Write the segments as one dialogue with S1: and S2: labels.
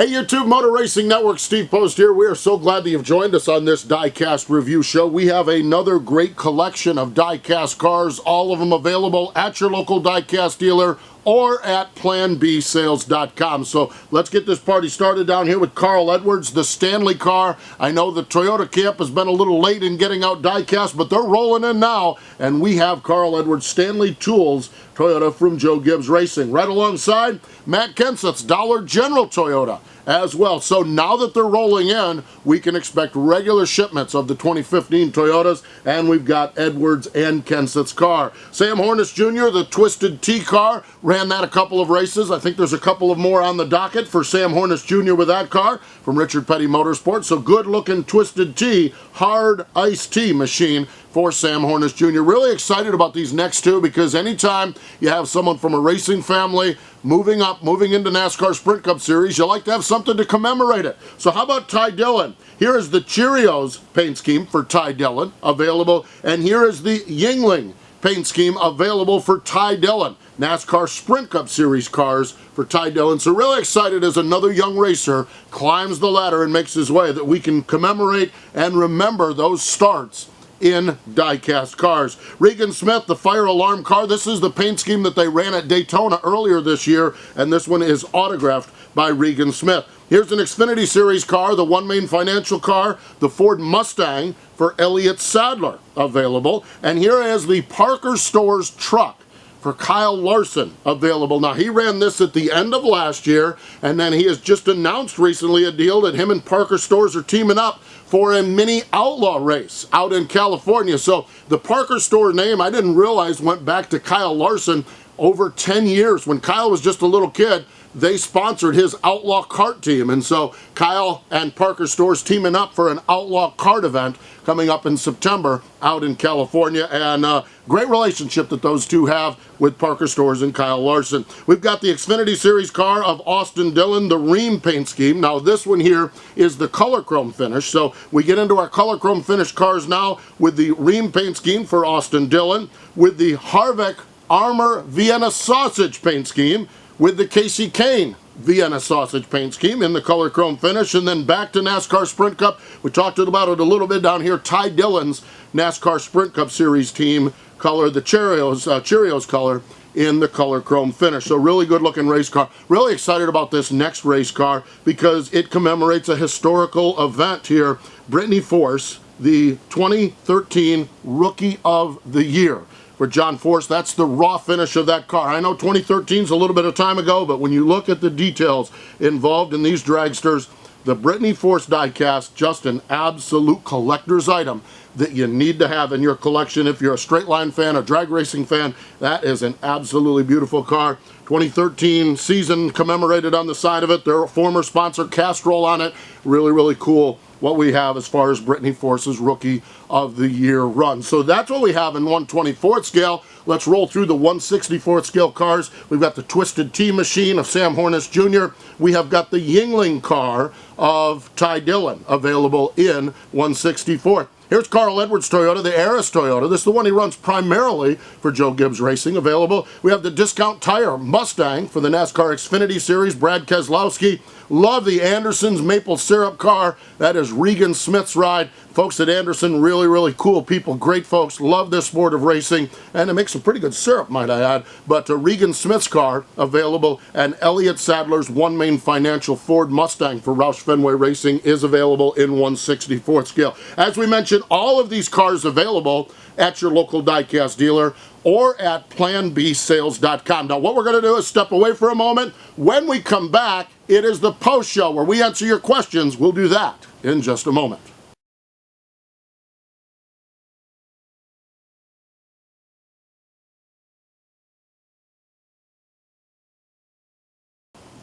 S1: Hey YouTube Motor Racing Network, Steve Post here. We are so glad that you've joined us on this Diecast review show. We have another great collection of Diecast cars, all of them available at your local Diecast dealer or at planbsales.com. So let's get this party started down here with Carl Edwards, the Stanley car. I know the Toyota camp has been a little late in getting out Diecast, but they're rolling in now, and we have Carl Edwards Stanley Tools Toyota from Joe Gibbs Racing. Right alongside Matt Kenseth's Dollar General Toyota as well. So now that they're rolling in, we can expect regular shipments of the 2015 Toyotas, and we've got Edwards and Kenseth's car. Sam Hornish Jr., the Twisted T car, ran that a couple of races. I think there's a couple of more on the docket for Sam Hornish Jr. with that car from Richard Petty Motorsports. So good looking Twisted T, hard iced tea machine for Sam Hornish Jr. Really excited about these next two, because anytime you have someone from a racing family moving into NASCAR Sprint Cup Series, you like to have something to commemorate it. So how about Ty Dillon? Here is the Cheerios paint scheme for Ty Dillon available, and here is the Yuengling paint scheme available for Ty Dillon. NASCAR Sprint Cup Series cars for Ty Dillon. So really excited as another young racer climbs the ladder and makes his way, that we can commemorate and remember those starts in Diecast cars. Regan Smith, the fire alarm car. This is the paint scheme that they ran at Daytona earlier this year, and this one is autographed by Regan Smith. Here's an Xfinity Series car, the One Main Financial car, the Ford Mustang for Elliott Sadler available. And here is the Parker Stores truck for Kyle Larson available. Now, he ran this at the end of last year, and then he has just announced recently a deal that him and Parker Stores are teaming up for a mini outlaw race out in California. So the Parker Store name, I didn't realize, went back to Kyle Larson over 10 years. When Kyle was just a little kid, they sponsored his outlaw kart team, and so Kyle and Parker Stores teaming up for an outlaw kart event coming up in September out in California, and great relationship that those two have with Parker Stores and Kyle Larson. We've got the Xfinity Series car of Austin Dillon, the Ream paint scheme. Now this one here is the color chrome finish, so we get into our color chrome finish cars now with the Ream paint scheme for Austin Dillon, with the Harvick Armor Vienna Sausage paint scheme, with the Casey Kane Vienna Sausage paint scheme in the color chrome finish, and then back to NASCAR Sprint Cup. We talked about it a little bit down here. Ty Dillon's NASCAR Sprint Cup Series team color, the Cheerios color in the color chrome finish. So really good looking race car. Really excited about this next race car because it commemorates a historical event here. Brittany Force, the 2013 Rookie of the Year. For John Force, that's the raw finish of that car. I know 2013 is a little bit of time ago, but when you look at the details involved in these dragsters, the Brittany Force diecast, just an absolute collector's item that you need to have in your collection. If you're a straight line fan, a drag racing fan, that is an absolutely beautiful car. 2013 season commemorated on the side of it. Their former sponsor, Castrol, on it. Really, really cool what we have as far as Brittany Force's Rookie of the Year run. So that's what we have in 1/24th scale. Let's roll through the 1/64th scale cars. We've got the Twisted T machine of Sam Hornish Jr. We have got the Yuengling car of Ty Dillon available in 1/64th. Here's Carl Edwards Toyota, the Aris Toyota. This is the one he runs primarily for Joe Gibbs Racing available. We have the Discount Tire Mustang for the NASCAR Xfinity Series, Brad Keselowski. Love the Anderson's maple syrup car. That is Regan Smith's ride. Folks at Anderson, really, really cool people, great folks, love this sport of racing, and it makes some pretty good syrup, might I add. But Regan Smith's car available, and Elliott Sadler's One Main Financial Ford Mustang for Roush Fenway Racing is available in 1/64th scale. As we mentioned, all of these cars available at your local Diecast dealer or at planbsales.com. Now what we're going to do is step away for a moment. When we come back, it is the post show where we answer your questions. We'll do that in just a moment.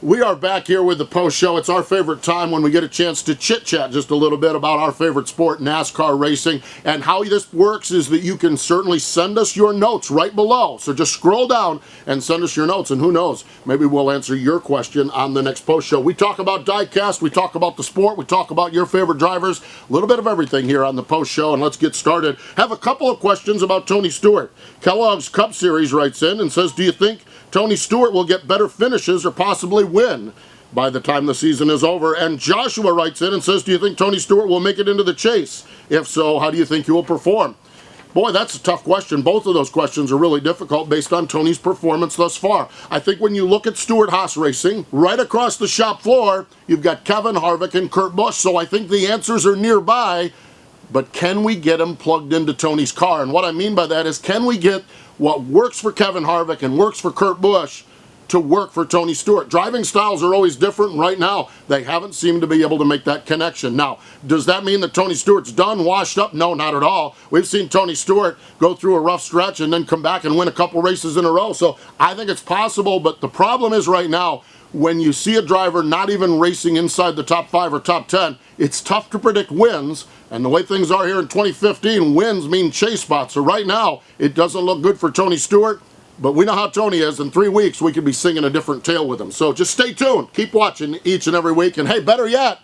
S1: We are back here with the post show. It's our favorite time when we get a chance to chit-chat just a little bit about our favorite sport, NASCAR racing. And how this works is that you can certainly send us your notes right below. So just scroll down and send us your notes, and who knows, maybe we'll answer your question on the next post show. We talk about Diecast, we talk about the sport, we talk about your favorite drivers, a little bit of everything here on the post show, and let's get started. Have a couple of questions about Tony Stewart. Kellogg's Cup Series writes in and says, do you think Tony Stewart will get better finishes or possibly win by the time the season is over. And Joshua writes in and says, do you think Tony Stewart will make it into the chase? If so, how do you think he will perform? Boy, that's a tough question. Both of those questions are really difficult based on Tony's performance thus far. I think when you look at Stewart-Haas Racing, right across the shop floor, you've got Kevin Harvick and Kurt Busch. So I think the answers are nearby, but can we get them plugged into Tony's car? And what I mean by that is, can we get what works for Kevin Harvick and works for Kurt Busch to work for Tony Stewart? Driving styles are always different, and right now they haven't seemed to be able to make that connection. Now, does that mean that Tony Stewart's done, washed up? No, not at all. We've seen Tony Stewart go through a rough stretch and then come back and win a couple races in a row. So I think it's possible, but the problem is right now, when you see a driver not even racing inside the top 5 or top 10, it's tough to predict wins. And the way things are here in 2015, wins mean chase spots. So right now, it doesn't look good for Tony Stewart. But we know how Tony is. In 3 weeks, we could be singing a different tale with him. So just stay tuned. Keep watching each and every week. And hey, better yet,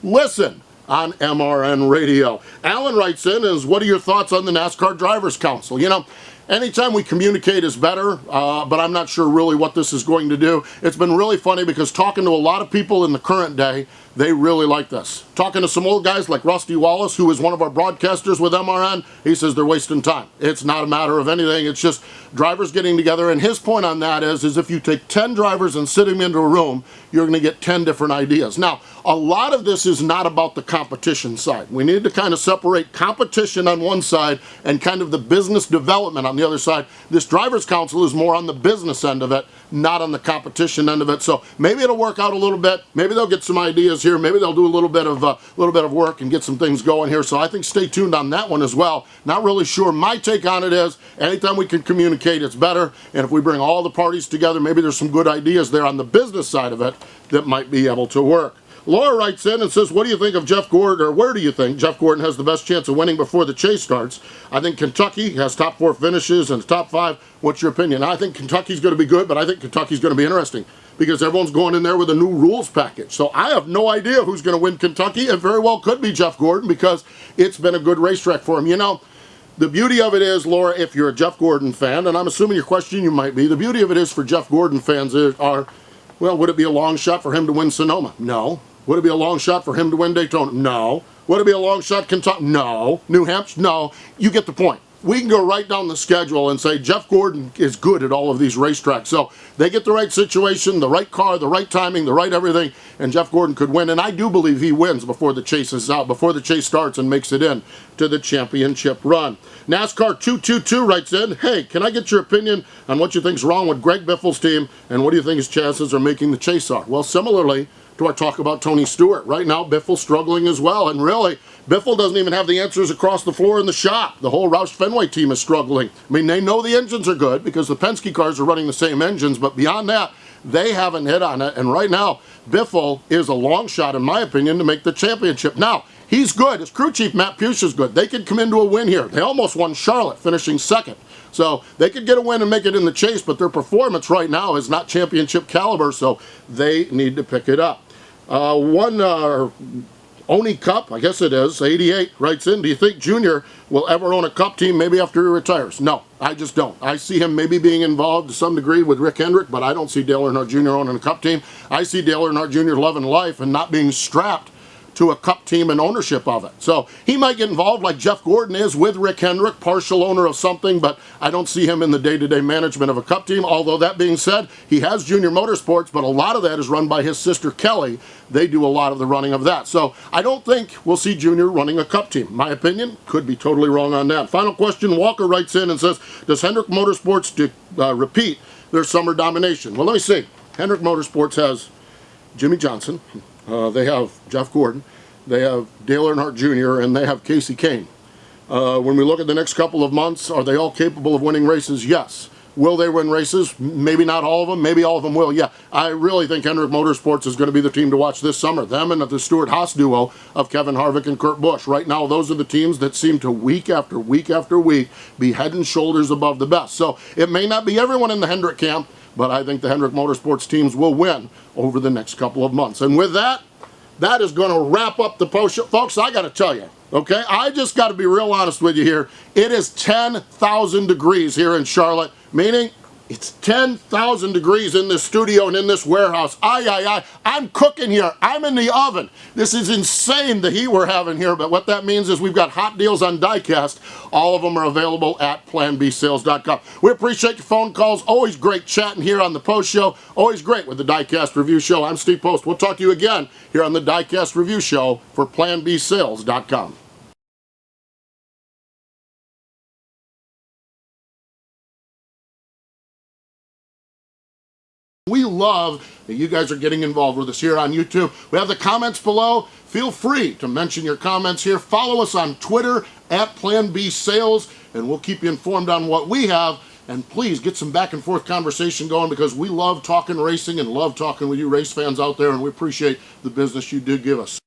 S1: listen on MRN Radio. Alan writes in, what are your thoughts on the NASCAR Drivers Council? You know, anytime we communicate is better, but I'm not sure really what this is going to do. It's been really funny because talking to a lot of people in the current day, they really like this. Talking to some old guys like Rusty Wallace, who is one of our broadcasters with MRN, he says they're wasting time. It's not a matter of anything. It's just drivers getting together. And his point on that is if you take 10 drivers and sit them into a room, you're going to get 10 different ideas. Now, a lot of this is not about the competition side. We need to kind of separate competition on one side and kind of the business development on the other side. This Drivers Council is more on the business end of it, not on the competition end of it. So maybe it'll work out a little bit. Maybe they'll get some ideas here. Maybe they'll do a little bit of work and get some things going here. So I think stay tuned on that one as well. Not really sure. My take on it is anytime we can communicate, it's better. And if we bring all the parties together, maybe there's some good ideas there on the business side of it that might be able to work. Laura writes in and says, what do you think of Jeff Gordon, or where do you think Jeff Gordon has the best chance of winning before the chase starts? I think Kentucky has top 4 finishes and top 5. What's your opinion? I think Kentucky's going to be good, but I think Kentucky's going to be interesting because everyone's going in there with a new rules package. So I have no idea who's going to win Kentucky. It very well could be Jeff Gordon because it's been a good racetrack for him. You know, the beauty of it is, Laura, if you're a Jeff Gordon fan, and I'm assuming your question you might be, the beauty of it is for Jeff Gordon fans are, well, would it be a long shot for him to win Sonoma? No. Would it be a long shot for him to win Daytona? No. Would it be a long shot Kentucky? No. New Hampshire? No. You get the point. We can go right down the schedule and say Jeff Gordon is good at all of these racetracks. So they get the right situation, the right car, the right timing, the right everything, and Jeff Gordon could win. And I do believe he wins before the chase is out, before the chase starts and makes it in to the championship run. NASCAR 222 writes in, hey, can I get your opinion on what you think's wrong with Greg Biffle's team and what do you think his chances of making the chase are? Well, similarly to our talk about Tony Stewart. Right now, Biffle's struggling as well, and really, Biffle doesn't even have the answers across the floor in the shop. The whole Roush Fenway team is struggling. I mean, they know the engines are good because the Penske cars are running the same engines, but beyond that, they haven't hit on it, and right now, Biffle is a long shot, in my opinion, to make the championship. Now, he's good. His crew chief, Matt Puch, is good. They could come into a win here. They almost won Charlotte, finishing second. So they could get a win and make it in the chase, but their performance right now is not championship caliber, so they need to pick it up. Oni Cup, I guess it is, 88, writes in, do you think Junior will ever own a Cup team maybe after he retires? No, I just don't. I see him maybe being involved to some degree with Rick Hendrick, but I don't see Dale Earnhardt Jr. owning a Cup team. I see Dale Earnhardt Jr. loving life and not being strapped to a Cup team and ownership of it. So he might get involved like Jeff Gordon is with Rick Hendrick, partial owner of something, but I don't see him in the day-to-day management of a Cup team. Although that being said, he has Junior Motorsports, but a lot of that is run by his sister Kelly. They do a lot of the running of that. So I don't think we'll see Junior running a Cup team. My opinion, could be totally wrong on that. Final question, Walker writes in and says, does Hendrick Motorsports repeat their summer domination? Well, let me see. Hendrick Motorsports has Jimmy Johnson. They have Jeff Gordon, they have Dale Earnhardt Jr., and they have Casey Kane. When we look at the next couple of months, are they all capable of winning races? Yes. Will they win races? Maybe not all of them. Maybe all of them will. Yeah, I really think Hendrick Motorsports is going to be the team to watch this summer. Them and the Stewart-Haas duo of Kevin Harvick and Kurt Busch. Right now, those are the teams that seem to week after week after week be head and shoulders above the best. So it may not be everyone in the Hendrick camp, but I think the Hendrick Motorsports teams will win over the next couple of months. And with that, that is going to wrap up the post show. Folks, I got to tell you, okay, I just got to be real honest with you here. It is 10,000 degrees here in Charlotte, meaning It's 10,000 degrees in this studio and in this warehouse. I'm cooking here. I'm in the oven. This is insane, the heat we're having here, but what that means is we've got hot deals on Diecast. All of them are available at planbsales.com. We appreciate your phone calls. Always great chatting here on the post show. Always great with the Diecast Review Show. I'm Steve Post. We'll talk to you again here on the Diecast Review Show for planbsales.com. We love that you guys are getting involved with us here on YouTube. We have the comments below. Feel free to mention your comments here. Follow us on Twitter at Plan B Sales, and we'll keep you informed on what we have. And please get some back and forth conversation going, because we love talking racing and love talking with you race fans out there, and we appreciate the business you do give us.